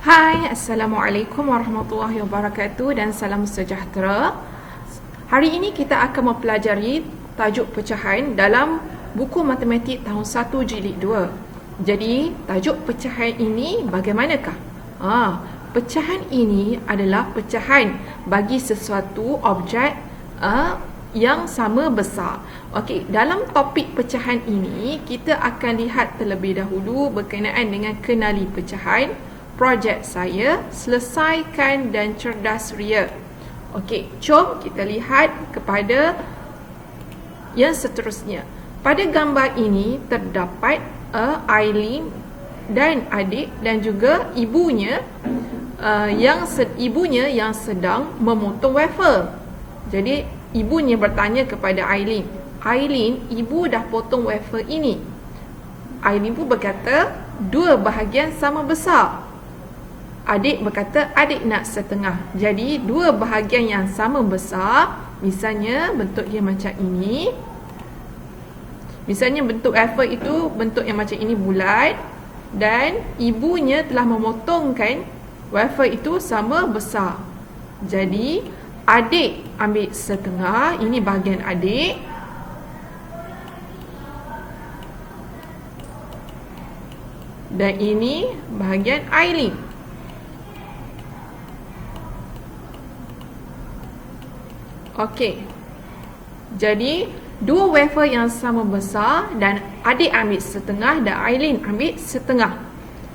Hai, Assalamualaikum warahmatullahi wabarakatuh dan salam sejahtera. Hari ini kita akan mempelajari tajuk pecahan dalam buku matematik tahun 1 jilid 2. Jadi, tajuk pecahan ini bagaimanakah? Pecahan ini adalah pecahan bagi sesuatu objek yang sama besar. Okey, dalam topik pecahan ini kita akan lihat terlebih dahulu berkenaan dengan kenali pecahan, projek saya, selesaikan dan cerdas ria. Okey, jom kita lihat kepada yang seterusnya. Pada gambar ini terdapat Aileen dan adik dan juga ibunya yang sedang memotong wafer. Jadi ibunya bertanya kepada Aileen, "Aileen, ibu dah potong wafer ini." Aileen pun berkata, "Dua bahagian sama besar." Adik berkata, "Adik nak setengah." Jadi dua bahagian yang sama besar. Misalnya bentuk dia macam ini. Misalnya bentuk wafer itu bentuk yang macam ini, bulat, dan ibunya telah memotongkan wafer itu sama besar. Jadi adik ambil setengah, ini bahagian adik. Dan ini bahagian Aileen. Okey. Jadi dua wafer yang sama besar dan adik ambil setengah dan Aileen ambil setengah.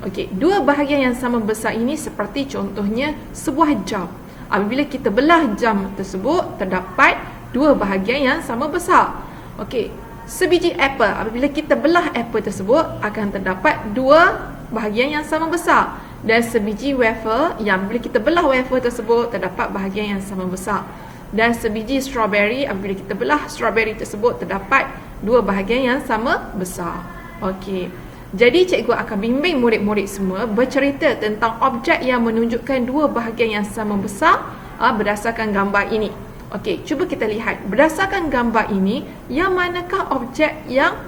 Okey, dua bahagian yang sama besar ini seperti contohnya sebuah jam. Apabila kita belah jam tersebut, terdapat dua bahagian yang sama besar. Okey, sebiji apple, apabila kita belah apple tersebut akan terdapat dua bahagian yang sama besar. Dan sebiji wafer, yang bila kita belah wafer tersebut terdapat bahagian yang sama besar. Dan sebiji strawberry, apabila kita belah strawberry tersebut terdapat dua bahagian yang sama besar. Okey. Jadi cikgu akan bimbing murid-murid semua bercerita tentang objek yang menunjukkan dua bahagian yang sama besar berdasarkan gambar ini. Okey, cuba kita lihat. Berdasarkan gambar ini, yang manakah objek yang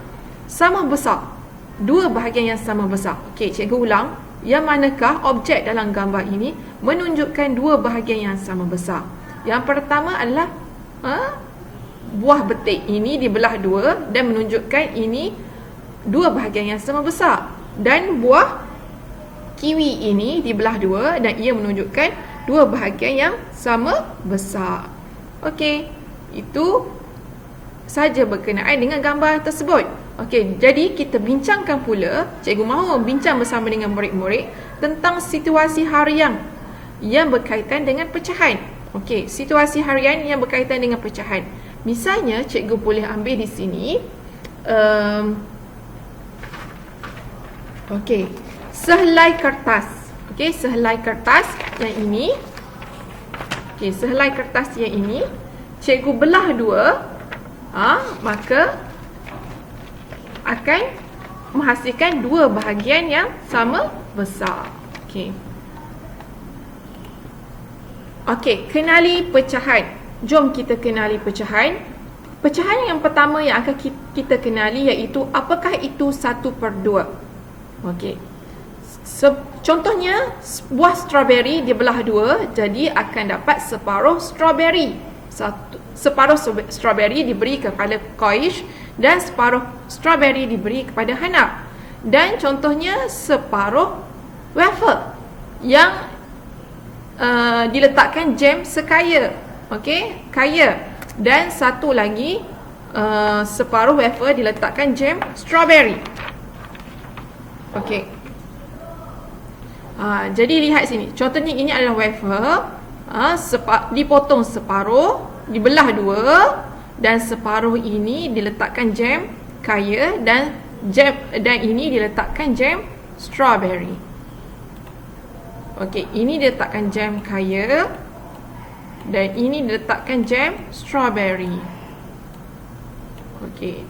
sama besar? Dua bahagian yang sama besar. Okey, cikgu ulang. Yang manakah objek dalam gambar ini menunjukkan dua bahagian yang sama besar? Yang pertama adalah buah betik ini dibelah dua dan menunjukkan ini dua bahagian yang sama besar. Dan buah kiwi ini dibelah dua dan ia menunjukkan dua bahagian yang sama besar. Okey, itu saja berkenaan dengan gambar tersebut. Okey, jadi kita bincangkan pula, cikgu mahu bincang bersama dengan murid-murid tentang situasi harian yang berkaitan dengan pecahan. Okey, situasi harian yang berkaitan dengan pecahan. Misalnya, cikgu boleh ambil di sini. Okey, sehelai kertas. Okey, sehelai kertas yang ini. Okey, sehelai kertas yang ini. Cikgu belah dua. Maka akan menghasilkan dua bahagian yang sama besar. Okey. Okey, kenali pecahan. Jom kita kenali pecahan. Pecahan yang pertama yang akan kita kenali iaitu apakah itu 1/2. Okey. Contohnya buah strawberry dibelah dua, jadi akan dapat separuh strawberry. Separuh strawberry diberi kepada Qaish dan separuh strawberry diberi kepada Hana. Dan contohnya separuh wafer yang diletakkan jam sekaya. Okey, kaya. Dan satu lagi separuh wafer diletakkan jam strawberry. Okey. Jadi lihat sini. Contohnya ini adalah wafer dipotong separuh, dibelah dua, dan separuh ini diletakkan jam kaya dan ini diletakkan jam strawberry. Okey, ini diletakkan jam kaya dan ini diletakkan jam strawberry. Okey.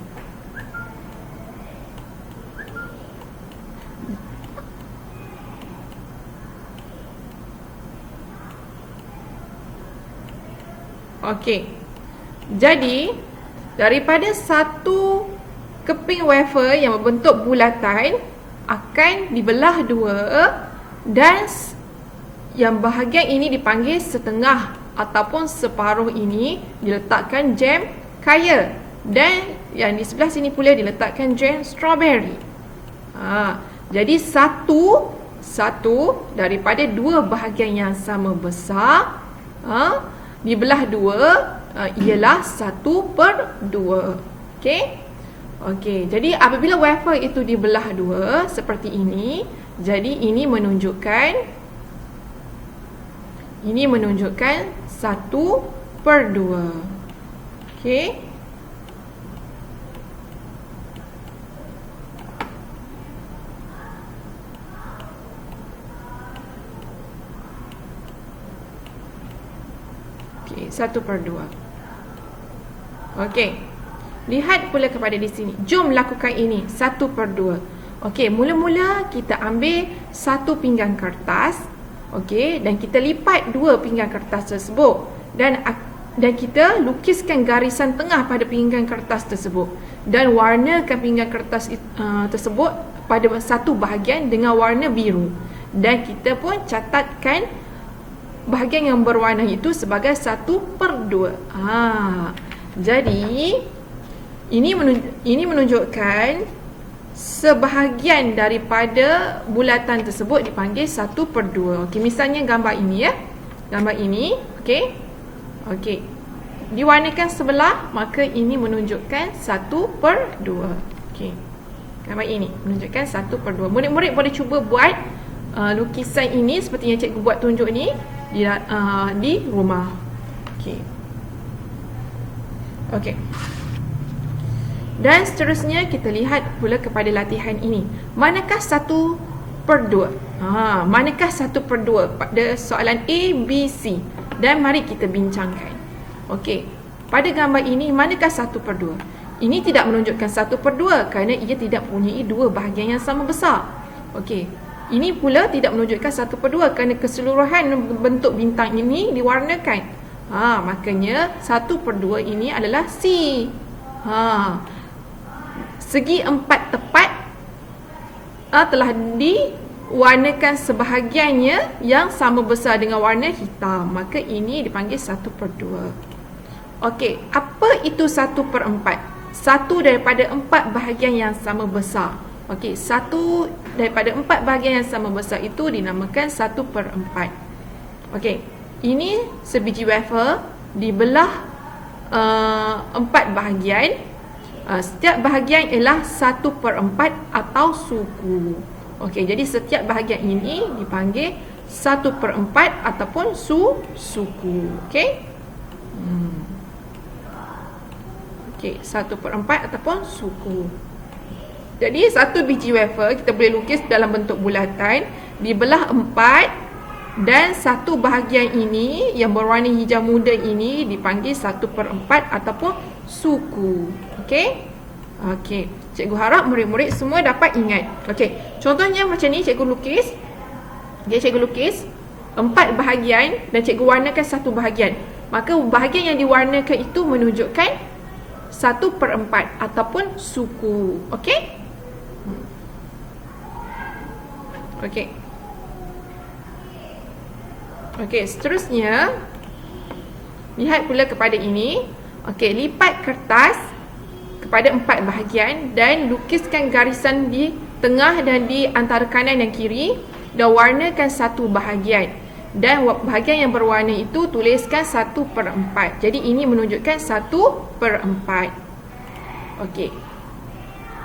Okey. Jadi, daripada satu keping wafer yang berbentuk bulatan akan dibelah dua dan yang bahagian ini dipanggil setengah ataupun separuh ini diletakkan jam kaya, dan yang di sebelah sini pula diletakkan jam strawberry. Jadi satu daripada dua bahagian yang sama besar dibelah dua ialah 1/2. Okey, jadi apabila wafer itu dibelah dua seperti ini, jadi ini menunjukkan 1/2. Okey. Okey, 1/2. Okey. Lihat pula kepada di sini. Jom lakukan ini 1/2. Okey, mula-mula kita ambil satu pinggan kertas. Okey, dan kita lipat dua pinggan kertas tersebut, dan kita lukiskan garisan tengah pada pinggan kertas tersebut, dan warnakan pinggan kertas tersebut pada satu bahagian dengan warna biru, dan kita pun catatkan bahagian yang berwarna itu sebagai 1/2. Jadi ini menunjukkan sebahagian daripada bulatan tersebut dipanggil 1/2. Okey, misalnya gambar ini ya. Gambar ini, okey. Diwarnakan sebelah, maka ini menunjukkan 1/2. Okey. Gambar ini menunjukkan 1/2. Murid-murid boleh cuba buat lukisan ini seperti yang cikgu buat tunjuk ni di rumah. Okey. Dan seterusnya kita lihat pula kepada latihan ini. Manakah 1/2? Manakah 1/2 pada soalan A, B, C? Dan mari kita bincangkan. Okey. Pada gambar ini, manakah 1/2? Ini tidak menunjukkan 1/2 kerana ia tidak mempunyai dua bahagian yang sama besar. Okey. Ini pula tidak menunjukkan 1/2 kerana keseluruhan bentuk bintang ini diwarnakan. Makanya 1/2 ini adalah C. Segi empat tepat telah diwarnakan sebahagiannya yang sama besar dengan warna hitam. Maka ini dipanggil 1/2. Okey, apa itu 1/4? Satu daripada empat bahagian yang sama besar. Okey, satu daripada empat bahagian yang sama besar itu dinamakan 1/4. Okey, ini sebiji wafer dibelah empat bahagian. Setiap bahagian ialah 1/4 atau suku. Okey, jadi setiap bahagian ini dipanggil 1/4 ataupun suku. Okey. Okey, 1/4 ataupun suku. Jadi satu biji wafer kita boleh lukis dalam bentuk bulatan, dibelah empat, dan satu bahagian ini yang berwarna hijau muda ini dipanggil 1/4 ataupun suku. Okey. Cikgu harap murid-murid semua dapat ingat. Okey. Contohnya macam ni cikgu lukis. Cikgu lukis empat bahagian dan cikgu warnakan satu bahagian. Maka bahagian yang diwarnakan itu menunjukkan 1/4 ataupun suku. Okey? Okey, seterusnya lihat pula kepada ini. Okey, lipat kertas kepada empat bahagian dan lukiskan garisan di tengah dan di antara kanan dan kiri, dan warnakan satu bahagian, dan bahagian yang berwarna itu tuliskan 1/4. Jadi ini menunjukkan 1/4.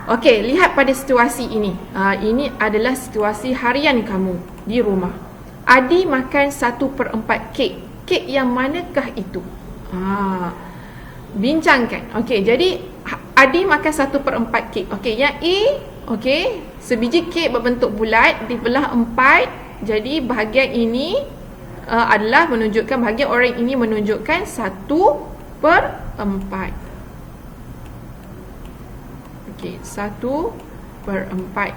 Okey, lihat pada situasi ini. Ini adalah situasi harian kamu di rumah. Adi makan 1/4 kek. Kek yang manakah itu? Bincangkan. Okey, jadi Adi makan 1/4 kek. Okey, yang A, okey, sebiji kek berbentuk bulat dibelah 4. Jadi bahagian ini adalah menunjukkan, bahagian orang ini menunjukkan 1/4. Okey, 1/4.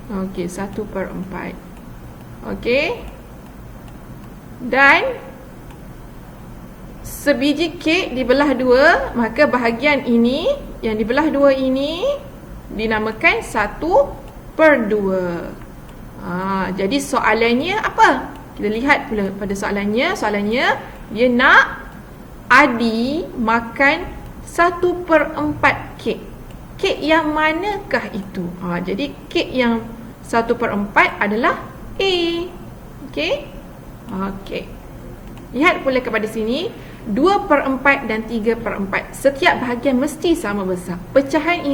Okey, 1/4. Okey. Dan sebiji kek dibelah dua, maka bahagian ini yang dibelah dua ini dinamakan 1/2. Jadi soalannya apa? Kita lihat pula pada soalannya. Soalannya dia nak Adi makan 1/4 kek. Kek yang manakah itu? Jadi kek yang 1/4 adalah A. Okey. Lihat pula kepada sini, 2/4 dan 3/4. Setiap bahagian mesti sama besar. Pecahan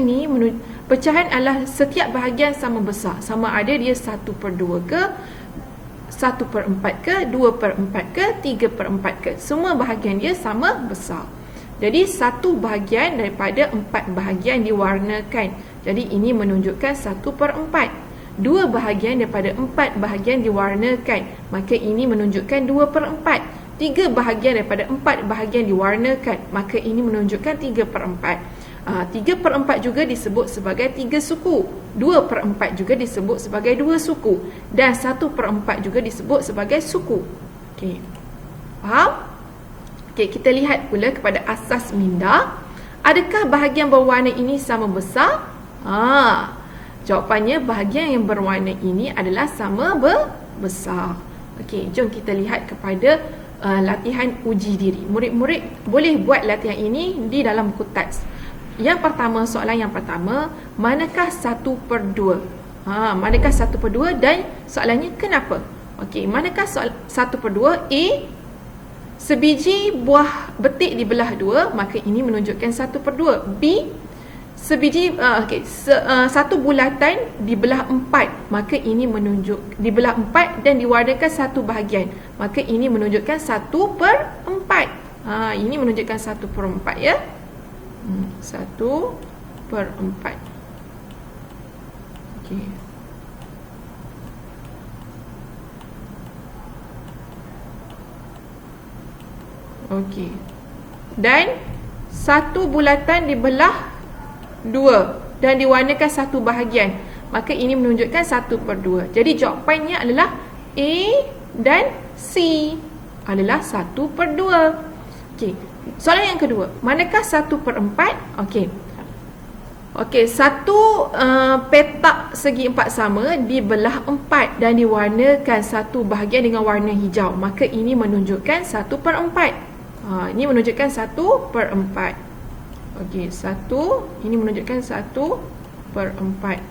adalah setiap bahagian sama besar. Sama ada dia 1/2 ke, 1/4 ke, 2/4 ke, 3/4 ke. Semua bahagian dia sama besar. Jadi satu bahagian daripada 4 bahagian diwarnakan. Jadi ini menunjukkan 1/4. 2 bahagian daripada 4 bahagian diwarnakan, maka ini menunjukkan 2/4. 3 bahagian daripada 4 bahagian diwarnakan, maka ini menunjukkan 3/4. 3/4 juga disebut sebagai 3 suku. 2/4 juga disebut sebagai 2 suku. Dan 1/4 juga disebut sebagai suku. Okey. Faham? Okey, kita lihat pula kepada asas minda. Adakah bahagian berwarna ini sama besar? Jawapannya bahagian yang berwarna ini adalah sama besar. Okey, jom kita lihat kepada latihan uji diri. Murid-murid boleh buat latihan ini di dalam buku teks. Yang pertama, soalan yang pertama, manakah 1/2? Manakah 1/2 dan soalannya kenapa? Okey, manakah 1/2? A, sebiji buah betik dibelah 2, maka ini menunjukkan 1/2. B, satu bulatan dibelah 4, maka ini menunjuk dibelah 4 dan diwarnakan satu bahagian, maka ini menunjukkan 1/4. Ini menunjukkan 1/4 ya. 1/4. Okey. Okey. Dan satu bulatan dibelah 2 dan diwarnakan satu bahagian, maka ini menunjukkan 1/2. Jadi jawapannya adalah A dan C adalah 1/2. Okey. Soalan yang kedua, manakah 1/4? Okey, satu petak segi 4 sama dibelah 4 dan diwarnakan satu bahagian dengan warna hijau, maka ini menunjukkan 1/4. Ini menunjukkan 1/4. Okey, ini menunjukkan 1/4.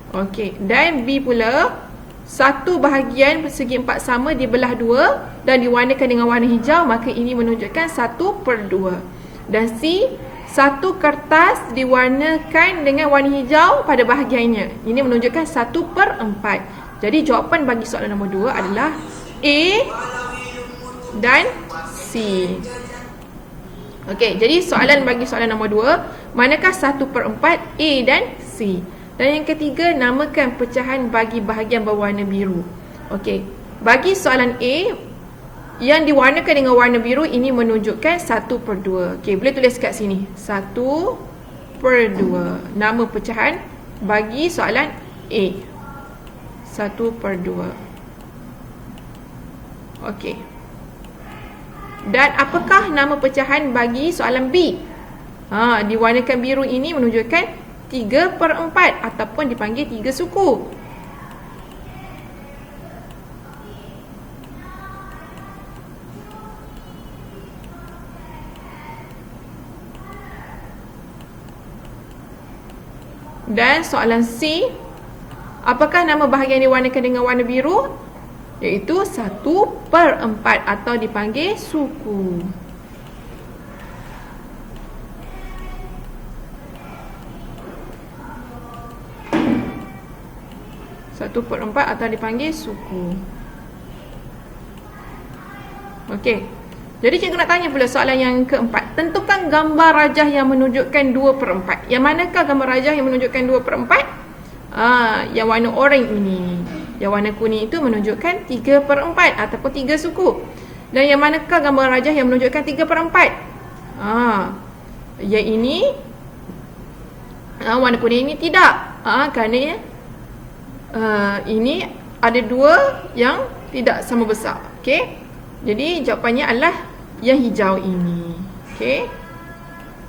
Okey, dan B pula, satu bahagian persegi 4 sama dibelah 2 dan diwarnakan dengan warna hijau, maka ini menunjukkan 1/2. Dan C, satu kertas diwarnakan dengan warna hijau pada bahagiannya, ini menunjukkan 1/4. Jadi jawapan bagi soalan nombor 2 adalah A dan C. Okey, jadi soalan bagi soalan nombor 2, manakah 1/4? A dan C. Dan yang ketiga, namakan pecahan bagi bahagian berwarna biru. Okey, bagi soalan A, yang diwarnakan dengan warna biru ini menunjukkan 1/2. Okey, boleh tulis kat sini 1/2. Nama pecahan bagi soalan A 1/2. Okey. Dan apakah nama pecahan bagi soalan B? Diwarnakan biru ini menunjukkan 3/4 ataupun dipanggil 3 suku. Dan soalan C, apakah nama bahagian yang diwarnakan dengan warna biru? Iaitu 1/4 atau dipanggil suku. Satu per 4 atau dipanggil suku. Okey. Jadi cikgu nak tanya pula soalan yang keempat. Tentukan gambar rajah yang menunjukkan 2/4. Yang manakah gambar rajah yang menunjukkan 2/4? Yang warna oranye ini. Yang warna kuning itu menunjukkan 3/4 ataupun 3 suku. Dan yang manakah gambar rajah yang menunjukkan 3/4? Yang ini warna kuning ini tidak. Kerana ini ada dua yang tidak sama besar. Okey. Jadi jawapannya adalah yang hijau ini. Okey.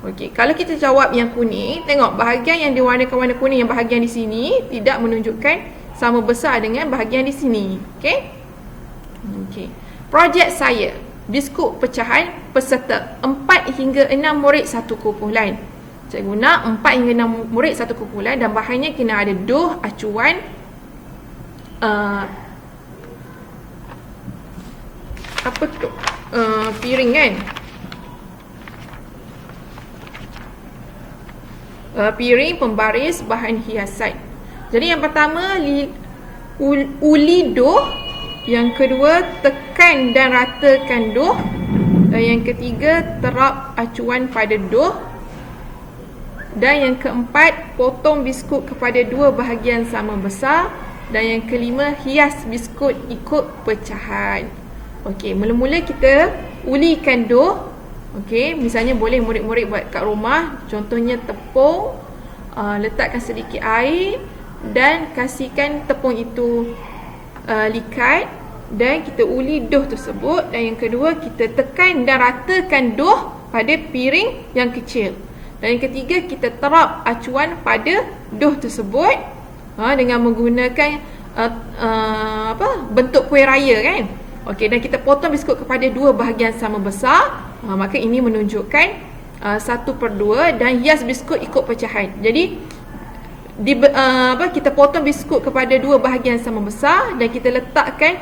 Okey, kalau kita jawab yang kuning, tengok bahagian yang diwarnakan warna kuning, yang bahagian di sini tidak menunjukkan sama besar dengan bahagian di sini. Okey. Okey. Projek saya, biskut pecahan peserta 4 hingga 6 murid satu kumpulan. Cikgu guna 4 hingga 6 murid satu kumpulan dan bahannya kena ada doh, acuan, apa tu? Piring kan? Piring, pembaris, bahan hiasan. Jadi yang pertama uli doh, yang kedua tekan dan ratakan doh, dan yang ketiga terap acuan pada doh, dan yang keempat potong biskut kepada 2 bahagian sama besar, dan yang kelima hias biskut ikut pecahan. Okey, mula-mula kita ulikan doh. Okey, misalnya boleh murid-murid buat kat rumah. Contohnya tepung, letakkan sedikit air dan kasihkan tepung itu likat, dan kita uli doh tersebut. Dan yang kedua, kita tekan dan ratakan doh pada piring yang kecil. Dan yang ketiga, kita terap acuan pada doh tersebut dengan menggunakan bentuk kuih raya kan. Okey, dan kita potong biskut kepada 2 bahagian sama besar. Maka ini menunjukkan 1/2 dan hias biskut ikut pecahan. Jadi kita potong biskut kepada 2 bahagian sama besar dan kita letakkan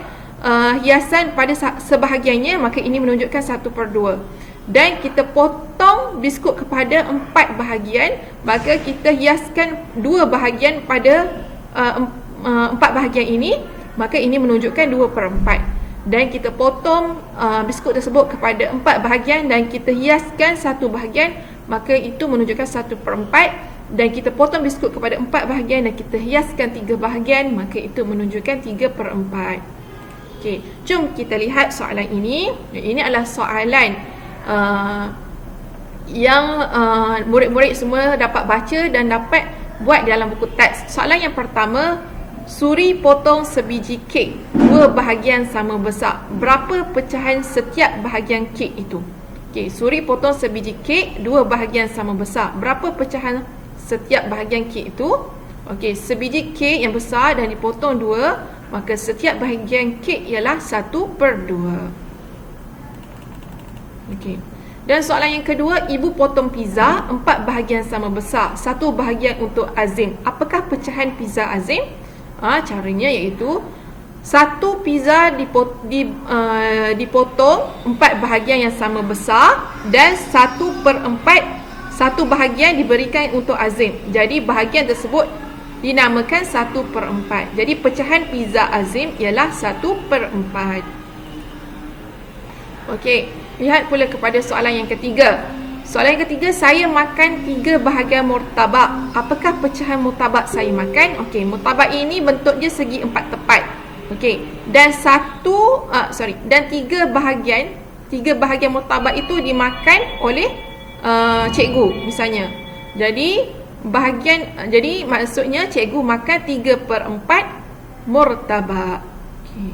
hiasan pada sebahagiannya, maka ini menunjukkan 1/2. Dan kita potong biskut kepada 4 bahagian, maka kita hiaskan 2 bahagian pada 4 bahagian ini, maka ini menunjukkan 2/4. Dan kita potong biskut tersebut kepada 4 bahagian dan kita hiaskan 1 bahagian, maka itu menunjukkan 1/4. Dan kita potong biskut kepada 4 bahagian dan kita hiaskan 3 bahagian, maka itu menunjukkan 3/4. Okey, jom kita lihat soalan ini. Ini adalah soalan yang murid-murid semua dapat baca dan dapat buat dalam buku teks. Soalan yang pertama, Suri potong sebiji kek 2 bahagian sama besar. Berapa pecahan setiap bahagian kek itu? Okey, Suri potong sebiji kek 2 bahagian sama besar. Berapa pecahan setiap bahagian kek itu? Okey, sebiji kek yang besar dan dipotong 2, maka setiap bahagian kek ialah 1/2. Okey. Dan soalan yang kedua, ibu potong pizza 4 bahagian sama besar. 1 bahagian untuk Azim. Apakah pecahan pizza Azim? Caranya iaitu 1 pizza dipotong 4 bahagian yang sama besar dan 1/4 1 bahagian diberikan untuk Azim. Jadi bahagian tersebut dinamakan 1/4. Jadi pecahan pizza Azim ialah 1/4. Okey, lihat pula kepada soalan yang ketiga. Soalan yang ketiga, saya makan 3 bahagian murtabak. Apakah pecahan murtabak saya makan? Okey, murtabak ini bentuk dia segi 4 tepat. Okey, dan 3 bahagian murtabak itu dimakan oleh cikgu misalnya. Jadi maksudnya cikgu makan 3/4 murtabak. Okey.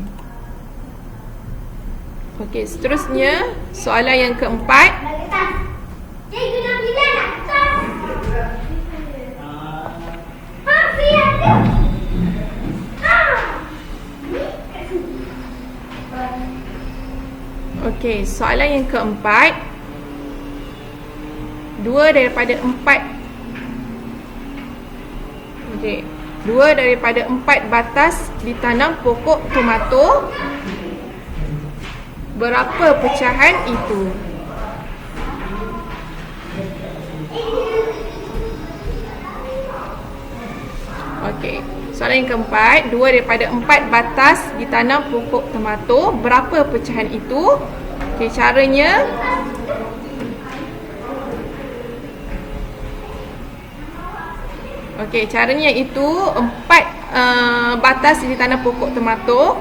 Okey, seterusnya soalan yang keempat. Cikgu nak bilang nak tas. Okey, soalan yang keempat. 2 daripada 4. Okey, 2 daripada 4 batas ditanam pokok tomato. Berapa pecahan itu? Okey, soalan yang keempat, 2 daripada 4 batas ditanam pokok tomato. Berapa pecahan itu? Okey, caranya itu 4 batas ditanam pokok tomato.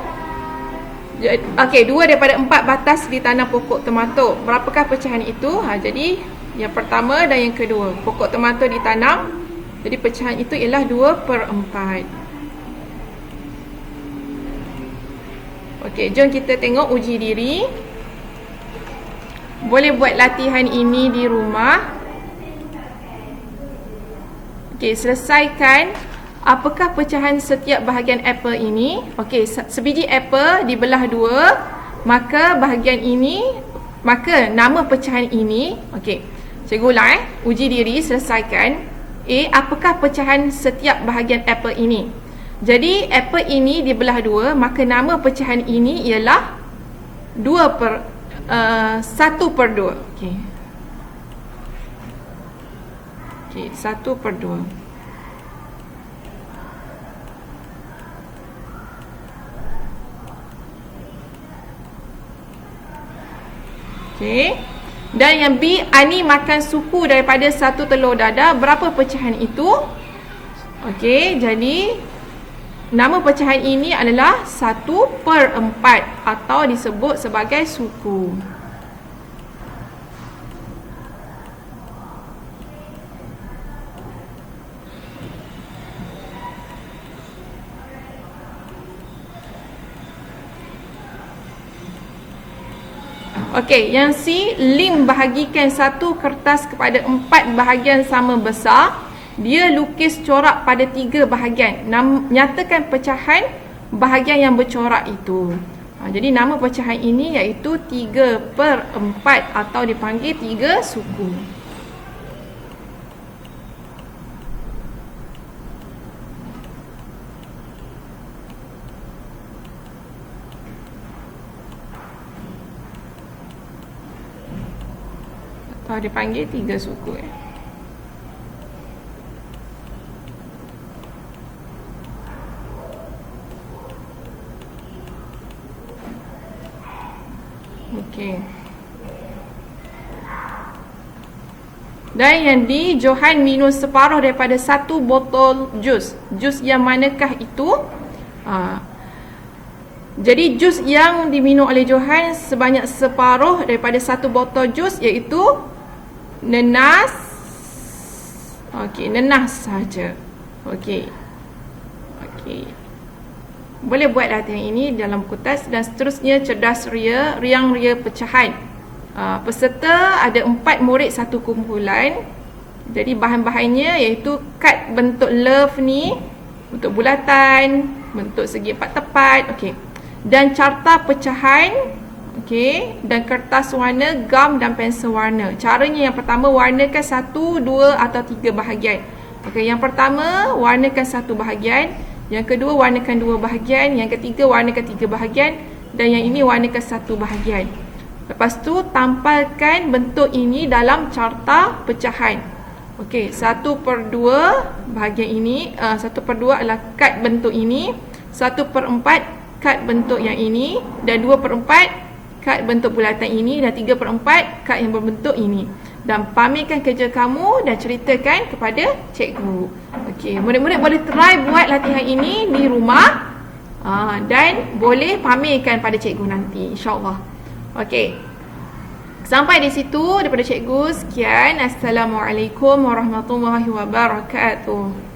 Okey, 2 daripada 4 batas ditanam pokok tomato. Berapakah pecahan itu? Jadi yang pertama dan yang kedua, pokok tomato ditanam. Jadi pecahan itu ialah 2/4. Okey, jom kita tengok uji diri. Boleh buat latihan ini di rumah. Okey, selesaikan apakah pecahan setiap bahagian apple ini. Okey, sebiji apple dibelah dua, maka bahagian ini, maka nama pecahan ini. Okey, cikgu ulang uji diri, selesaikan. A, apakah pecahan setiap bahagian apple ini? Jadi apple ini dibelah dua, maka nama pecahan ini ialah 1/2. Okey. Okey, 1/2. Okey. Dan yang B, Ani makan suku daripada satu telur dadah. Berapa pecahan itu? Okey, jadi nama pecahan ini adalah 1/4 atau disebut sebagai suku. Okey, yang C, Lim bahagikan satu kertas kepada 4 bahagian sama besar. Dia lukis corak pada 3 bahagian. Nyatakan pecahan bahagian yang bercorak itu. Jadi nama pecahan ini iaitu 3/4 atau dipanggil 3 suku. Atau dipanggil 3 suku. Okey. Dan yang D, Johan minum separuh daripada 1 botol jus. Jus yang manakah itu? Jadi jus yang diminum oleh Johan sebanyak separuh daripada 1 botol jus iaitu nenas. Okey, nenas saja. Okey. Okey. Boleh buat latihan ini dalam buku teks. Dan seterusnya, cerdas ria, riang ria pecahan. Peserta ada 4 murid satu kumpulan. Jadi bahan-bahannya iaitu kad bentuk love ni, bentuk bulatan, bentuk segi 4 tepat. Okey. Dan carta pecahan. Okey, dan kertas warna, gam dan pensel warna. Caranya yang pertama, warnakan 1, 2 atau 3 bahagian. Okey, yang pertama warnakan 1 bahagian, yang kedua warnakan 2 bahagian, yang ketiga warnakan 3 bahagian, dan yang ini warnakan 1 bahagian. Lepas tu tampalkan bentuk ini dalam carta pecahan. Okey, 1/2 bahagian ini, 1/2 adalah kad bentuk ini, 1/4 kad bentuk yang ini, dan 2/4 kad bentuk bulatan ini, dan 3/4 kad yang berbentuk ini. Dan pamerkan kerja kamu dan ceritakan kepada cikgu. Okey, murid-murid boleh try buat latihan ini di rumah, dan boleh pamerkan pada cikgu nanti, insya-Allah. Okey. Sampai di situ daripada cikgu. Sekian. Assalamualaikum warahmatullahi wabarakatuh.